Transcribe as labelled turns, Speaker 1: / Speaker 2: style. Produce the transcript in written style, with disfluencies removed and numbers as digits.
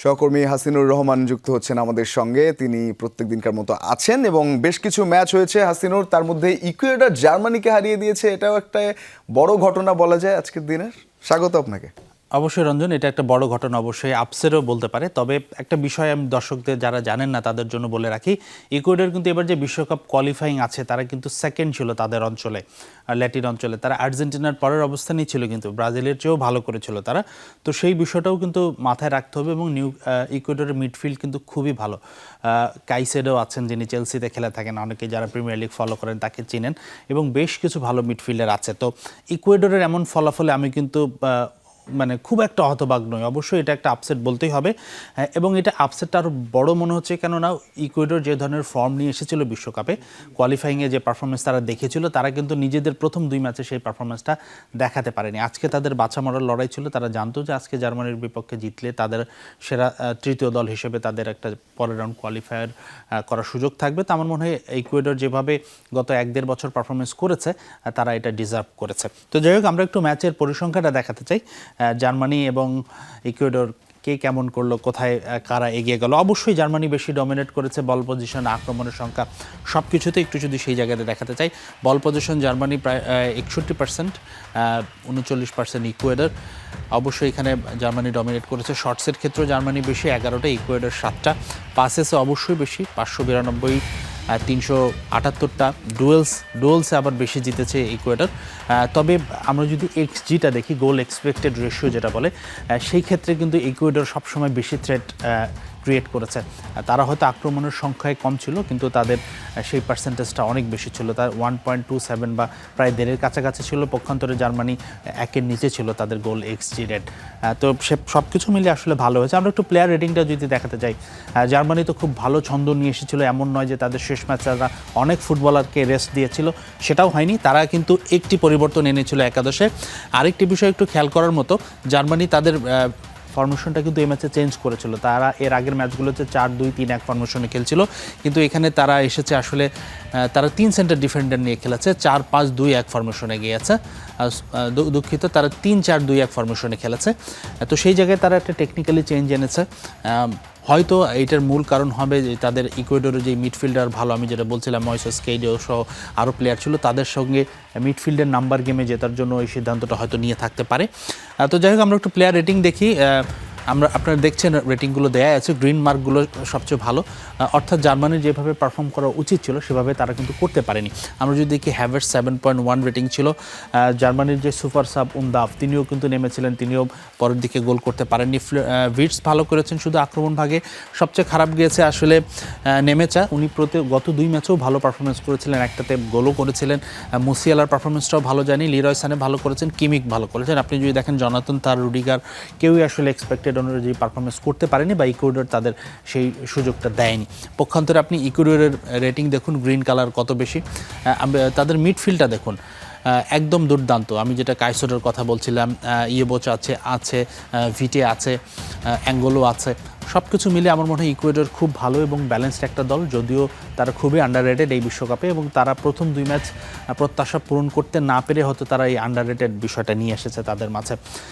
Speaker 1: সহকর্মী হাসিনুর রহমান যুক্ত হচ্ছেন আমাদের সঙ্গে। তিনি প্রত্যেক দিনকার মতো আছেন এবং বেশ কিছু ম্যাচ হয়েছে হাসিনুর, তার মধ্যে ইকুয়েডর জার্মানিকে হারিয়ে দিয়েছে। এটাও একটা বড় ঘটনা বলা যায় আজকের দিনের। স্বাগত আপনাকে।
Speaker 2: অবশ্যই রঞ্জন, এটা একটা বড় ঘটনা, অবশ্যই আপসেটও বলতে পারে। তবে একটা বিষয় আমি দর্শকদের যারা জানেন না তাদের জন্য বলে রাখি, ইকুয়েডর কিন্তু এবার যে বিশ্বকাপ কোয়ালিফাইং আছে তারা কিন্তু সেকেন্ড ছিল তাদের অঞ্চলে, ল্যাটিন অঞ্চলে। তারা আর্জেন্টিনার পরের অবস্থানেই ছিল, কিন্তু ব্রাজিলের চেয়েও ভালো করেছিল তারা। তো সেই বিষয়টাও কিন্তু মাথায় রাখতে হবে। এবং ইকুয়েডরের মিডফিল্ড কিন্তু খুবই ভালো। কাইসেডো আছেন, যিনি চেলসিতে খেলে থাকেন, অনেকে যারা প্রিমিয়ার লিগ ফলো করেন তাকে চিনেন, এবং বেশ কিছু ভালো মিডফিল্ডার আছে। তো ইকুয়েডরের এমন ফলাফলে আমি কিন্তু মানে খুব একটা হতবাক নয়। অবশ্যই এটা একটা আপসেট বলতেই হবে, এবং এটা আপসেটটা আরও বড় মনে হচ্ছে কেননা ইকুয়েডর যে ধরনের ফর্ম নিয়ে এসেছিল বিশ্বকাপে কোয়ালিফাইংয়ে, যে পারফরমেন্স তারা দেখেছিল, তারা কিন্তু নিজেদের প্রথম দুই ম্যাচে সেই পারফরমেন্সটা দেখাতে পারেনি। আজকে তাদের বাছা মরার লড়াই ছিল। তারা জানতো যে আজকে জার্মানির বিপক্ষে জিতলে তাদের সেরা তৃতীয় দল হিসেবে তাদের একটা পরের রাউন্ড কোয়ালিফায়ার করার সুযোগ থাকবে। তো আমার মনে হয় ইকুয়েডর যেভাবে গত 1-1.5 বছর পারফরমেন্স করেছে, তারা এটা ডিজার্ভ করেছে। তো যাই হোক, আমরা একটু ম্যাচের পরিসংখ্যাটা দেখাতে চাই। জার্মানি এবং ইকুয়েডর কে কেমন করলো, কোথায় কারা এগিয়ে গেল। অবশ্যই জার্মানি বেশি ডমিনেট করেছে, বল পজিশন, আক্রমণের সংখ্যা সব কিছুতে। একটু যদি সেই জায়গাতে দেখাতে চাই, বল পজিশন জার্মানি প্রায় 61%, 39% ইকুয়েডর। অবশ্যই এখানে জার্মানি ডমিনেট করেছে। শর্টসের ক্ষেত্রেও জার্মানি বেশি, 11টা, ইকুয়েডর 7টা। পাসেসে অবশ্যই বেশি, 592, 378টা। ডুয়েলসে আবার বেশি জিতেছে ইকুয়েডর। তবে আমরা যদি এক্সজিটা দেখি, গোল এক্সপেক্টেড রেশিও যেটা বলে, সেই ক্ষেত্রে কিন্তু ইকুয়েডর সবসময় বেশি থ্রেট ক্রিয়েট করেছে। তারা হয়তো আক্রমণের সংখ্যায় কম ছিল, কিন্তু তাদের সেই পার্সেন্টেজটা অনেক বেশি ছিল। তার 1.27 বা প্রায় 1.5-এর কাছাকাছি ছিল। পক্ষান্তরে জার্মানি 1-এর নিচে ছিল তাদের গোল এক্সজি রেট। তো সে সব কিছু মিলে আসলে ভালো হয়েছে। আমরা একটু প্লেয়ার রেটিংটা যদি দেখাতে চাই, জার্মানি তো খুব ভালো ছন্দ নিয়ে এসেছিল। এমন নয় যে তাদের শেষ ম্যাচে তারা অনেক ফুটবলারকে রেস্ট দিয়েছিল, সেটাও হয়নি। তারা কিন্তু একটি পরিবর্তন এনেছিল একাদশে। আরেকটি বিষয় একটু খেয়াল করার মতো, জার্মানি তাদের ফরমেশনটা কিন্তু এই ম্যাচে চেঞ্জ করেছিল। তারা এর আগের ম্যাচগুলোতে 4-2-3-1 ফরমেশনে খেলছিল, কিন্তু এখানে তারা এসেছে আসলে তারা 3 সেন্টার ডিফেন্ডার নিয়ে খেলেছে, 4-5-2-1 ফরমেশনে গিয়েছে। দুঃখিত, তারা 3-4-2-1 ফরমেশনে খেলেছে। তো সেই জায়গায় তারা একটা টেকনিক্যালি চেঞ্জ এনেছে। হয়তো এইটার মূল কারণ হবে যে তাদের ইকুয়েডরের যে মিডফিল্ডার ভালো, আমি যেটা বলছিলাম, ময়েসেস কেইডো সহ আরও প্লেয়ার ছিল, তাদের সঙ্গে মিডফিল্ডের নাম্বার গেমে জেতার জন্য এই সিদ্ধান্তটা হয়তো নিয়ে থাকতে পারে। তো যাই হোক, আমরা একটু প্লেয়ার রেটিং দেখি। আপনারা দেখছেন রেটিংগুলো দেয়া আছে, গ্রিন মার্কগুলো সবচেয়ে ভালো। অর্থাৎ জার্মানির যেভাবে পারফর্ম করা উচিত ছিল সেভাবে তারা কিন্তু করতে পারেনি। আমরা যদি দেখি, হ্যাভার্টজ 7.1 রেটিং ছিল। জার্মানির যে সুপার সাব উমদাফ, তিনিও কিন্তু নেমেছিলেন, তিনিও পরের দিকে গোল করতে পারেননি। ভিটস ভালো করেছেন, শুধু আক্রমণ ভাগে সবচেয়ে খারাপ গিয়েছে আসলে নেমেচা। উনি গত 2 ম্যাচেও ভালো পারফরমেন্স করেছিলেন, একটাতে গোলও করেছিলেন। মুসিয়ালার পারফরমেন্সটাও ভালো জানি, লিরয় সানে ভালো করেছেন, কিমিক ভালো করেছেন। আপনি যদি দেখেন, জনাতন, তার, রুডিগার, কেউই আসলে এক্সপেক্টেড অনুযায়ী পারফরমেন্স করতে পারেনি, বা ইকুয়েডর তাদের সেই সুযোগটা দেয়নি। পক্ষান্তরে আপনি ইকুয়েডরের রেটিং দেখুন, গ্রিন কালার কত বেশি। তাদের মিডফিল্ডটা দেখুন, একদম দুর্দান্ত। আমি যেটা কাইসোডের কথা বলছিলাম, ইয়েবোচ আছে, ভিটে আছে, অ্যাঙ্গোলো আছে। সব কিছু মিলে আমার মনে হয় ইকুয়েডর খুব ভালো এবং ব্যালেন্সড একটা দল, যদিও তারা খুবই আন্ডাররেটেড এই বিশ্বকাপে, এবং তারা প্রথম 2 ম্যাচ প্রত্যাশা পূরণ করতে না পেরে হয়তো তারা এই আন্ডাররেটেড বিষয়টা নিয়ে এসেছে তাদের মাঝে।